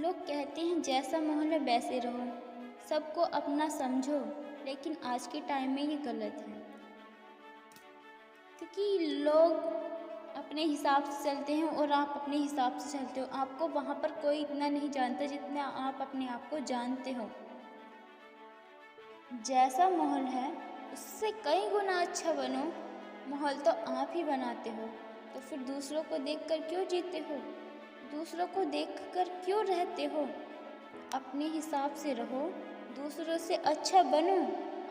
लोग कहते हैं जैसा माहौल है वैसे रहो, सबको अपना समझो, लेकिन आज के टाइम में ये गलत है क्योंकि लोग अपने हिसाब से चलते हैं और आप अपने हिसाब से चलते हो। आपको वहाँ पर कोई इतना नहीं जानता जितना आप अपने आप को जानते हो। जैसा माहौल है उससे कई गुना अच्छा बनो। माहौल तो आप ही बनाते हो, तो फिर दूसरों को देखकर क्यों जीते हो? दूसरों को देखकर क्यों रहते हो? अपने हिसाब से रहो, दूसरों से अच्छा बनो।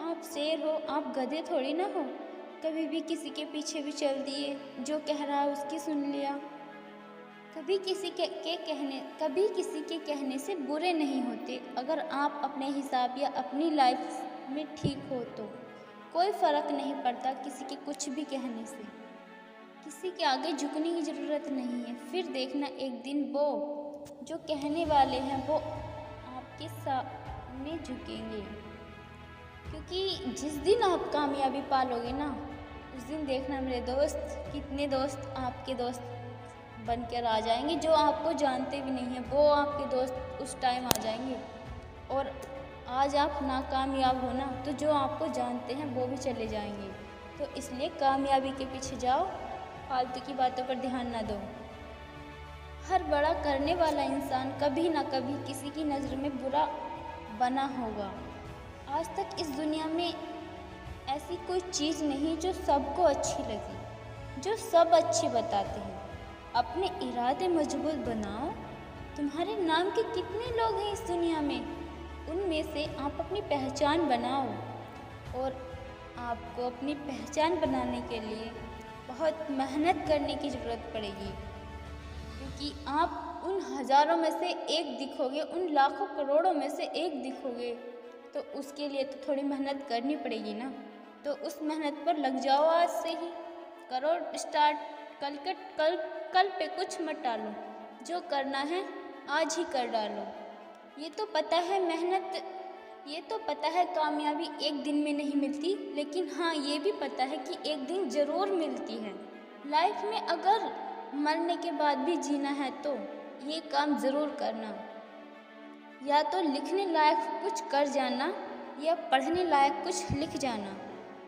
आप शेर हो, आप गधे थोड़ी ना हो। कभी भी किसी के पीछे भी चल दिए, जो कह रहा है उसकी सुन लिया। कभी किसी के कहने से बुरे नहीं होते। अगर आप अपने हिसाब या अपनी लाइफ में ठीक हो तो कोई फ़र्क नहीं पड़ता किसी के कुछ भी कहने से। किसी के आगे झुकने की ज़रूरत नहीं है। फिर देखना एक दिन वो जो कहने वाले हैं वो आपके सामने झुकेंगे, क्योंकि जिस दिन आप कामयाबी पालोगे ना, उस दिन देखना मेरे दोस्त, कितने दोस्त आपके दोस्त बनकर आ जाएंगे। जो आपको जानते भी नहीं हैं वो आपके दोस्त उस टाइम आ जाएंगे। और आज आप नाकामयाब हो ना, तो जो आपको जानते हैं वो भी चले जाएंगे। तो इसलिए कामयाबी के पीछे जाओ, फालतू की बातों पर ध्यान ना दो। हर बड़ा करने वाला इंसान कभी ना कभी किसी की नज़र में बुरा बना होगा। आज तक इस दुनिया में ऐसी कोई चीज़ नहीं जो सबको अच्छी लगी, जो सब अच्छी बताते हैं। अपने इरादे मजबूत बनाओ। तुम्हारे नाम के कितने लोग हैं इस दुनिया में, उनमें से आप अपनी पहचान बनाओ। और आपको अपनी पहचान बनाने के लिए बहुत मेहनत करने की ज़रूरत पड़ेगी, क्योंकि आप उन हज़ारों में से एक दिखोगे, उन लाखों करोड़ों में से एक दिखोगे, तो उसके लिए तो थोड़ी मेहनत करनी पड़ेगी ना। तो उस मेहनत पर लग जाओ, आज से ही करो स्टार्ट। कल पे कुछ मत टालो, जो करना है आज ही कर डालो। ये तो पता है कामयाबी एक दिन में नहीं मिलती, लेकिन हाँ ये भी पता है कि एक दिन ज़रूर मिलती है। लाइफ में अगर मरने के बाद भी जीना है तो ये काम ज़रूर करना। या तो लिखने लायक कुछ कर जाना या पढ़ने लायक कुछ लिख जाना।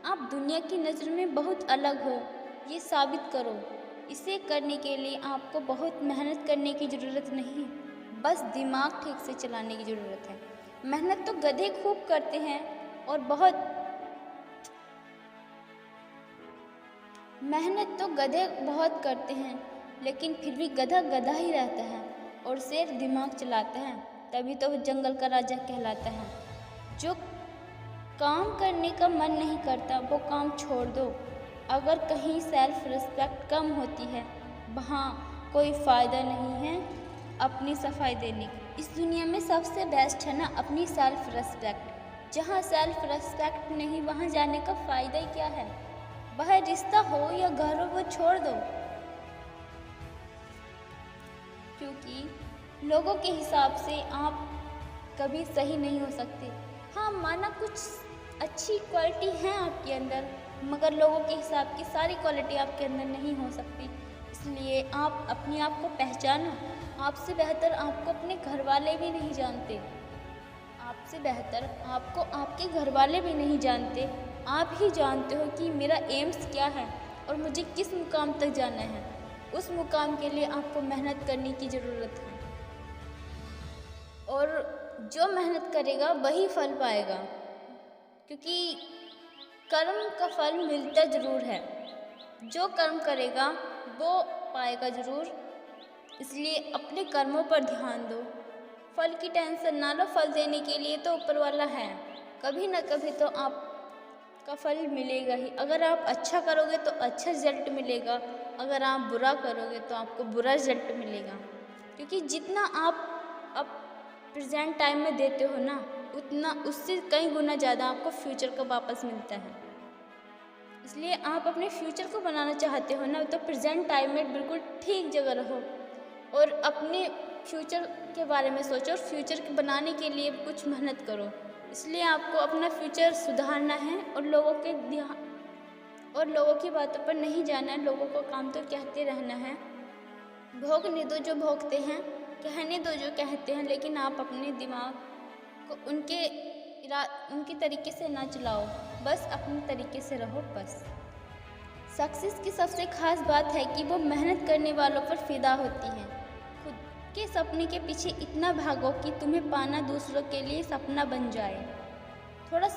आप दुनिया की नज़र में बहुत अलग हो, ये साबित करो। इसे करने के लिए आपको बहुत मेहनत करने की ज़रूरत नहीं, बस दिमाग ठीक से चलाने की ज़रूरत है। मेहनत तो गधे खूब करते हैं और मेहनत तो गधे बहुत करते हैं, लेकिन फिर भी गधा गधा ही रहता है और शेर दिमाग चलाता है, तभी तो वो जंगल का राजा कहलाता है। जो काम करने का मन नहीं करता वो काम छोड़ दो। अगर कहीं सेल्फ रिस्पेक्ट कम होती है, वहाँ कोई फ़ायदा नहीं है अपनी सफाई देने की। इस दुनिया में सबसे बेस्ट है ना अपनी सेल्फ रिस्पेक्ट। जहाँ सेल्फ रिस्पेक्ट नहीं, वहाँ जाने का फ़ायदा ही क्या है? वह रिश्ता हो या घर हो, वो छोड़ दो, क्योंकि लोगों के हिसाब से आप कभी सही नहीं हो सकते। हाँ, माना कुछ अच्छी क्वालिटी है आपके अंदर, मगर लोगों के हिसाब की सारी क्वालिटी आपके अंदर नहीं हो सकती। इसलिए आप अपने आप को पहचानो। आपसे बेहतर आपको अपने घर वाले भी नहीं जानते। आपसे बेहतर आपको आपके घर वाले भी नहीं जानते। आप ही जानते हो कि मेरा एम्स क्या है और मुझे किस मुकाम तक जाना है। उस मुकाम के लिए आपको मेहनत करने की ज़रूरत है, और जो मेहनत करेगा वही फल पाएगा, क्योंकि कर्म का फल मिलता ज़रूर है। जो कर्म करेगा वो पाएगा ज़रूर। इसलिए अपने कर्मों पर ध्यान दो, फल की टेंशन ना लो। फल देने के लिए तो ऊपर वाला है, कभी ना कभी तो आपका फल मिलेगा ही। अगर आप अच्छा करोगे तो अच्छा रिजल्ट मिलेगा, अगर आप बुरा करोगे तो आपको बुरा रिजल्ट मिलेगा। क्योंकि जितना आप अब प्रेजेंट टाइम में देते हो ना, उतना उससे कई गुना ज़्यादा आपको फ्यूचर का वापस मिलता है। इसलिए आप अपने फ्यूचर को बनाना चाहते हो ना, तो प्रेजेंट टाइम में बिल्कुल ठीक जगह रहो और अपने फ्यूचर के बारे में सोचो और फ्यूचर के बनाने के लिए कुछ मेहनत करो। इसलिए आपको अपना फ्यूचर सुधारना है और लोगों की बातों पर नहीं जाना है। लोगों को काम तो कहते रहना है, भोगने दो जो भोगते हैं, कहने दो जो कहते हैं, लेकिन आप अपने दिमाग को उनके तरीके से ना चलाओ, बस अपने तरीके से रहो बस। सक्सेस की सबसे खास बात है कि वो मेहनत करने वालों पर फिदा होती है। खुद के सपने के पीछे इतना भागो कि तुम्हें पाना दूसरों के लिए सपना बन जाए। थोड़ा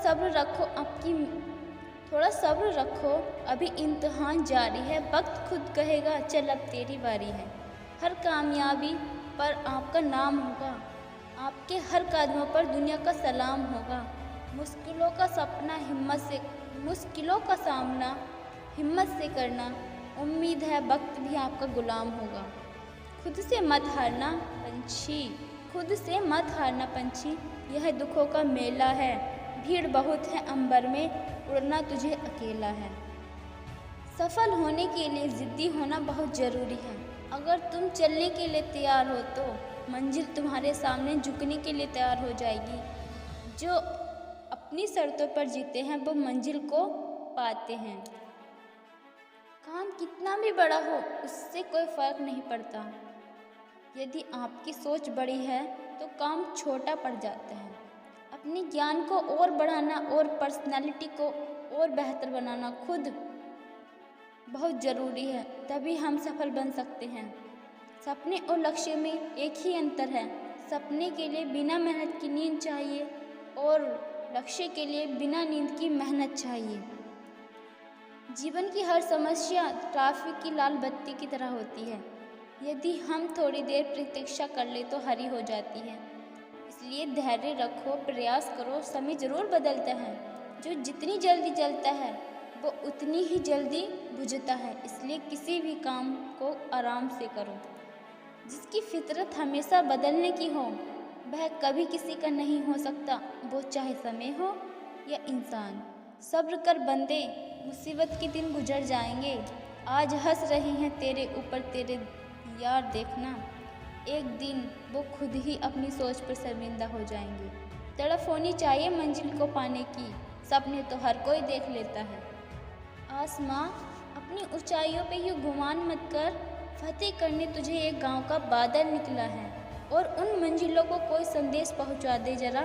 सब्र रखो, अभी इम्तिहान जारी है। वक्त खुद कहेगा चल अब तेरी बारी है। हर कामयाबी पर आपका नाम होगा, आपके हर कदमों पर दुनिया का सलाम होगा। मुश्किलों का सामना हिम्मत से करना, उम्मीद है वक्त भी आपका गुलाम होगा। खुद से मत हारना पंछी, यह दुखों का मेला है। भीड़ बहुत है अंबर में, उड़ना तुझे अकेला है। सफल होने के लिए ज़िद्दी होना बहुत ज़रूरी है। अगर तुम चलने के लिए तैयार हो तो मंजिल तुम्हारे सामने झुकने के लिए तैयार हो जाएगी। जो अपनी शर्तों पर जीते हैं वो मंजिल को पाते हैं। काम कितना भी बड़ा हो उससे कोई फ़र्क नहीं पड़ता। यदि आपकी सोच बड़ी है तो काम छोटा पड़ जाता है। अपने ज्ञान को और बढ़ाना और पर्सनालिटी को और बेहतर बनाना खुद बहुत ज़रूरी है, तभी हम सफल बन सकते हैं। सपने और लक्ष्य में एक ही अंतर है। सपने के लिए बिना मेहनत की नींद चाहिए और लक्ष्य के लिए बिना नींद की मेहनत चाहिए। जीवन की हर समस्या ट्रैफिक की लाल बत्ती की तरह होती है। यदि हम थोड़ी देर प्रतीक्षा कर ले तो हरी हो जाती है। इसलिए धैर्य रखो, प्रयास करो। समय ज़रूर बदलता है, जो जितनी जल्दी जलता है वो उतनी ही जल्दी बुझता है। इसलिए किसी भी काम को आराम से करो। जिसकी फितरत हमेशा बदलने की हो वह कभी किसी का नहीं हो सकता, वो चाहे समय हो या इंसान। सब्र कर बंदे, मुसीबत के दिन गुजर जाएंगे। आज हंस रहे हैं तेरे ऊपर तेरे यार, देखना एक दिन वो खुद ही अपनी सोच पर शर्मिंदा हो जाएंगे। तड़प होनी चाहिए मंजिल को पाने की, सपने तो हर कोई देख लेता है। आसमां, अपनी ऊंचाइयों पे यूँ गुमान मत कर, फतेह करने तुझे एक गांव का बादल निकला है। और उन मंजिलों को कोई संदेश पहुंचा दे जरा,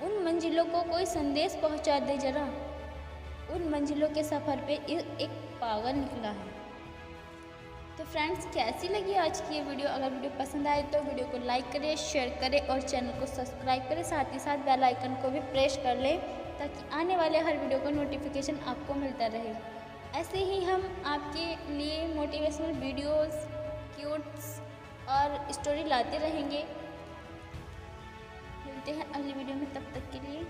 उन मंजिलों को कोई संदेश पहुंचा दे जरा। उन मंजिलों के सफ़र पे एक पागल निकला है। तो फ्रेंड्स, कैसी लगी आज की ये वीडियो? अगर वीडियो पसंद आए तो वीडियो को लाइक करें, शेयर करें और चैनल को सब्सक्राइब करें। साथ ही साथ बेल आइकन को भी प्रेस कर लें ताकि आने वाले हर वीडियो का नोटिफिकेशन आपको मिलता रहे। ऐसे ही हम आपके लिए मोटिवेशनल वीडियोस, क्यूट्स और स्टोरी लाते रहेंगे। मिलते हैं अगली वीडियो में, तब तक के लिए